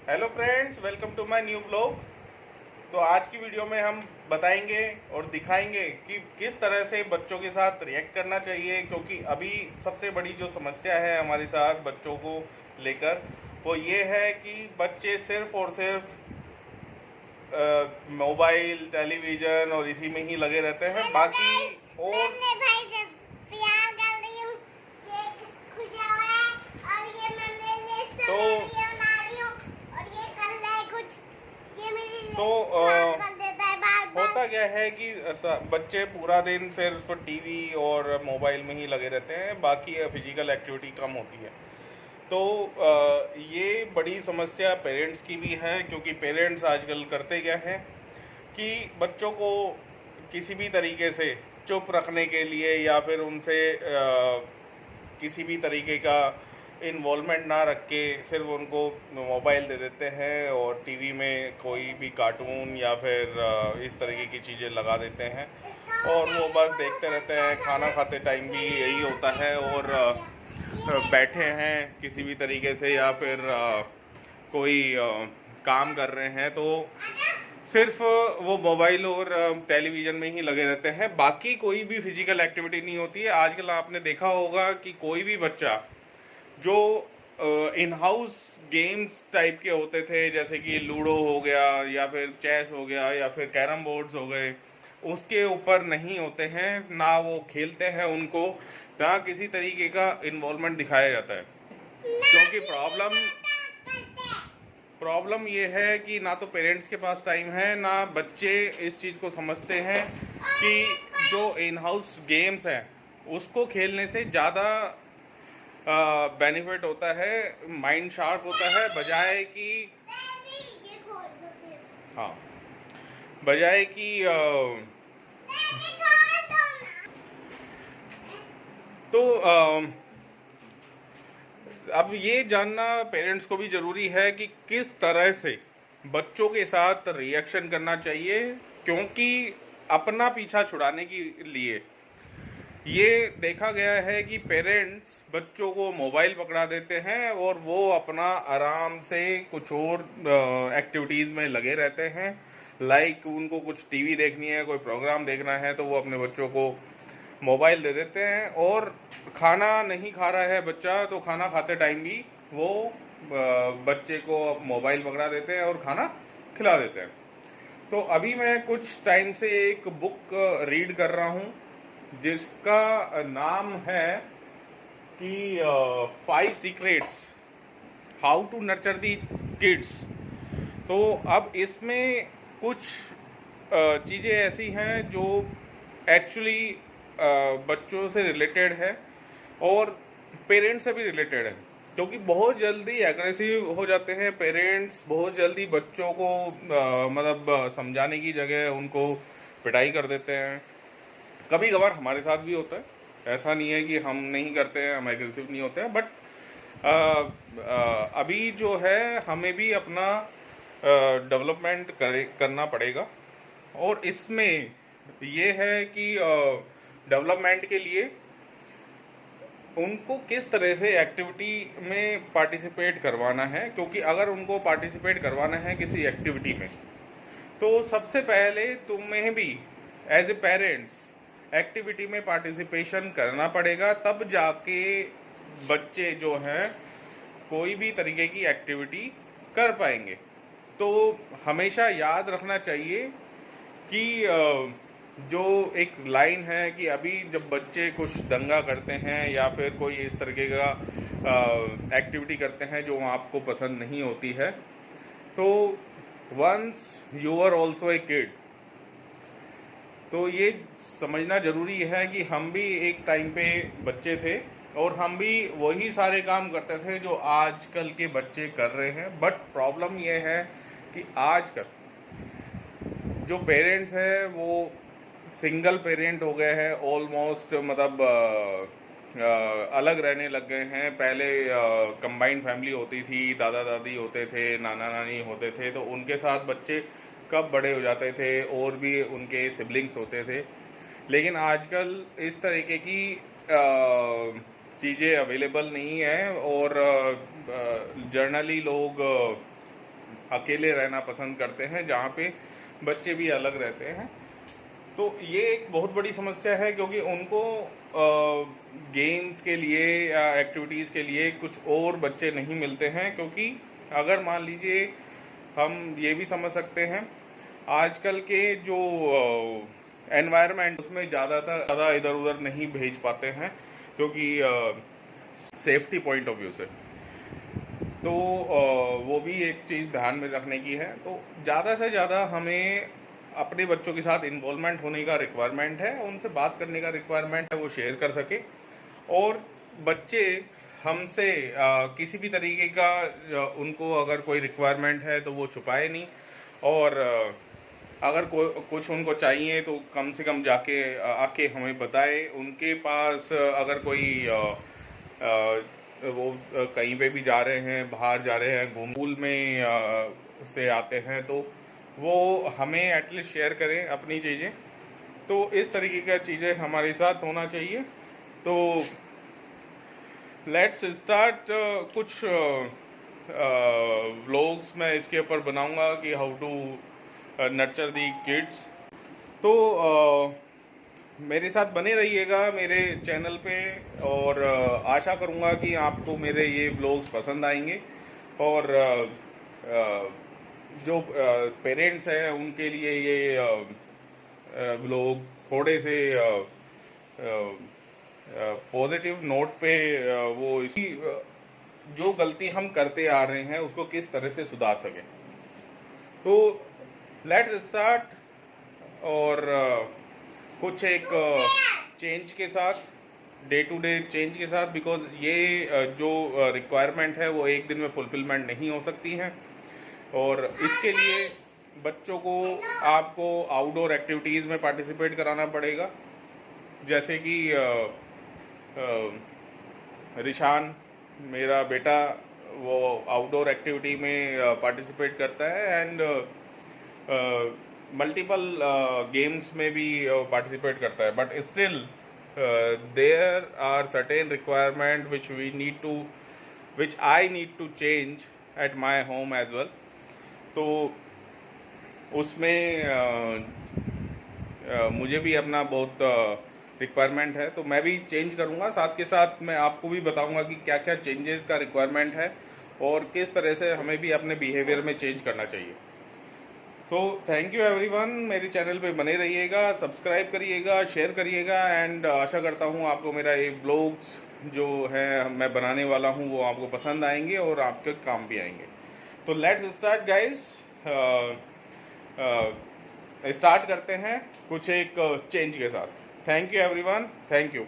Hello friends, welcome to my new blog. तो आज की वीडियो में हम बताएंगे और दिखाएंगे कि किस तरह से बच्चों के साथ रिएक्ट करना चाहिए, क्योंकि अभी सबसे बड़ी जो समस्या है हमारे साथ बच्चों को लेकर वो ये है कि बच्चे सिर्फ और सिर्फ मोबाइल, टेलीविज़न और इसी में ही लगे रहते हैं। बाकी और तो तो होता क्या है कि बच्चे पूरा दिन सिर्फ टीवी और मोबाइल में ही लगे रहते हैं, बाकी फिजिकल एक्टिविटी कम होती है। तो ये बड़ी समस्या पेरेंट्स की भी है, क्योंकि पेरेंट्स आजकल करते क्या हैं कि बच्चों को किसी भी तरीके से चुप रखने के लिए या फिर उनसे किसी भी तरीके का इन्वॉल्वमेंट ना रख के सिर्फ उनको मोबाइल दे देते हैं और टीवी में कोई भी कार्टून या फिर इस तरीके की चीज़ें लगा देते हैं और वो बस देखते रहते हैं। खाना खाते टाइम भी यही होता है और बैठे हैं किसी भी तरीके से या फिर कोई काम कर रहे हैं तो सिर्फ वो मोबाइल और टेलीविज़न में ही लगे रहते हैं। बाकी कोई भी फिजिकल एक्टिविटी नहीं होती है। आजकल आपने देखा होगा कि कोई भी बच्चा जो इन हाउस गेम्स टाइप के होते थे, जैसे कि लूडो हो गया या फिर चेस हो गया या फिर कैरम बोर्ड्स हो गए, उसके ऊपर नहीं होते हैं, ना वो खेलते हैं उनको, ना किसी तरीके का इन्वॉल्वमेंट दिखाया जाता है। क्योंकि प्रॉब्लम ये है कि ना तो पेरेंट्स के पास टाइम है, ना बच्चे इस चीज़ को समझते हैं कि जो इन हाउस गेम्स हैं उसको खेलने से ज़्यादा बेनिफिट होता है, माइंड शार्प होता है, बजाय कि हाँ बजाय कि तो अब ये जानना पेरेंट्स को भी ज़रूरी है कि किस तरह से बच्चों के साथ रिएक्शन करना चाहिए, क्योंकि अपना पीछा छुड़ाने के लिए ये देखा गया है कि पेरेंट्स बच्चों को मोबाइल पकड़ा देते हैं और वो अपना आराम से कुछ और एक्टिविटीज़ में लगे रहते हैं। लाइक उनको कुछ टीवी देखनी है, कोई प्रोग्राम देखना है तो वो अपने बच्चों को मोबाइल दे देते हैं, और खाना नहीं खा रहा है बच्चा तो खाना खाते टाइम भी वो बच्चे को मोबाइल पकड़ा देते हैं और खाना खिला देते हैं। तो अभी मैं कुछ टाइम से एक बुक रीड कर रहा हूँ जिसका नाम है कि 5 secrets how to nurture the kids. तो अब इसमें कुछ चीज़ें ऐसी हैं जो एक्चुअली बच्चों से रिलेटेड है और पेरेंट्स से भी रिलेटेड है, क्योंकि बहुत जल्दी एग्रेसिव हो जाते हैं पेरेंट्स। बहुत जल्दी बच्चों को मतलब समझाने की जगह उनको पिटाई कर देते हैं। कभी कभार हमारे साथ भी होता है, ऐसा नहीं है कि हम नहीं करते हैं, हम एग्रेसिव नहीं होते हैं, बट अभी जो है हमें भी अपना डेवलपमेंट करना पड़ेगा। और इसमें ये है कि डेवलपमेंट के लिए उनको किस तरह से एक्टिविटी में पार्टिसिपेट करवाना है, क्योंकि अगर उनको पार्टिसिपेट करवाना है किसी एक्टिविटी में तो सबसे पहले तुम्हें भी एज ए पेरेंट्स एक्टिविटी में पार्टिसिपेशन करना पड़ेगा, तब जाके बच्चे जो हैं कोई भी तरीके की एक्टिविटी कर पाएंगे। तो हमेशा याद रखना चाहिए कि जो एक लाइन है कि अभी जब बच्चे कुछ दंगा करते हैं या फिर कोई इस तरीके का एक्टिविटी करते हैं जो आपको पसंद नहीं होती है, तो once you are also a kid. तो ये समझना ज़रूरी है कि हम भी एक टाइम पे बच्चे थे और हम भी वही सारे काम करते थे जो आजकल के बच्चे कर रहे हैं। बट प्रॉब्लम ये है कि आजकल जो पेरेंट्स हैं वो सिंगल पेरेंट हो गए हैं ऑलमोस्ट, मतलब अलग रहने लग गए हैं। पहले कंबाइंड फैमिली होती थी, दादा दादी होते थे, नाना नानी होते थे, तो उनके साथ बच्चे कब बड़े हो जाते थे और भी उनके सिबलिंग्स होते थे। लेकिन आजकल इस तरीके की चीज़ें अवेलेबल नहीं हैं और जनरली लोग अकेले रहना पसंद करते हैं, जहाँ पे बच्चे भी अलग रहते हैं। तो ये एक बहुत बड़ी समस्या है, क्योंकि उनको गेम्स के लिए या एक्टिविटीज़ के लिए कुछ और बच्चे नहीं मिलते हैं। क्योंकि अगर मान लीजिए, हम ये भी समझ सकते हैं, आजकल के जो एनवायरनमेंट, उसमें ज़्यादा इधर उधर नहीं भेज पाते हैं, क्योंकि सेफ्टी पॉइंट ऑफ व्यू से। तो वो भी एक चीज़ ध्यान में रखने की है। तो ज़्यादा से ज़्यादा हमें अपने बच्चों के साथ इन्वॉल्वमेंट होने का रिक्वायरमेंट है, उनसे बात करने का रिक्वायरमेंट है, वो शेयर कर सके। और बच्चे हमसे किसी भी तरीके का उनको अगर कोई रिक्वायरमेंट है तो वो छुपाए नहीं। और अगर कुछ उनको चाहिए तो कम से कम जाके आके हमें बताए। उनके पास अगर कोई वो कहीं पे भी जा रहे हैं, बाहर जा रहे हैं, स्कूल में से आते हैं, तो वो हमें एटलीस्ट शेयर करें अपनी चीज़ें। तो इस तरीके की चीज़ें हमारे साथ होना चाहिए। तो लेट्स स्टार्ट। कुछ व्लॉग्स मैं इसके ऊपर बनाऊंगा कि how to nurture the kids. तो मेरे साथ बने रहिएगा मेरे चैनल पे, और आशा करूँगा कि आपको मेरे ये व्लॉग्स पसंद आएंगे। और जो पेरेंट्स हैं उनके लिए ये व्लॉग थोड़े से पॉजिटिव नोट पे वो इसी जो गलती हम करते आ रहे हैं उसको किस तरह से सुधार सकें। तो लेट्स स्टार्ट। और कुछ एक चेंज के साथ, डे टू डे चेंज के साथ, बिकॉज ये जो रिक्वायरमेंट है वो एक दिन में फुलफिलमेंट नहीं हो सकती हैं। और इसके लिए बच्चों को आपको आउटडोर एक्टिविटीज़ में पार्टिसिपेट कराना पड़ेगा। जैसे कि रिशान, मेरा बेटा, वो आउटडोर एक्टिविटी में पार्टिसिपेट करता है, एंड मल्टीपल गेम्स में भी पार्टिसिपेट करता है। But still there are certain requirement which I need to change at my home as well. तो उसमें मुझे भी अपना बहुत रिक्वायरमेंट है, तो मैं भी चेंज करूँगा। साथ के साथ मैं आपको भी बताऊँगा कि क्या क्या चेंजेस का रिक्वायरमेंट है और किस तरह से हमें भी अपने बिहेवियर में चेंज करना चाहिए। तो थैंक यू एवरीवन, मेरे चैनल पे बने रहिएगा, सब्सक्राइब करिएगा, शेयर करिएगा, एंड आशा करता हूँ आपको मेरा ये ब्लॉग्स जो है मैं बनाने वाला हूँ वो आपको पसंद आएंगे और आपके काम भी आएंगे। तो लेट्स स्टार्ट गाइस। स्टार्ट करते हैं कुछ एक चेंज के साथ। Thank you everyone, thank you.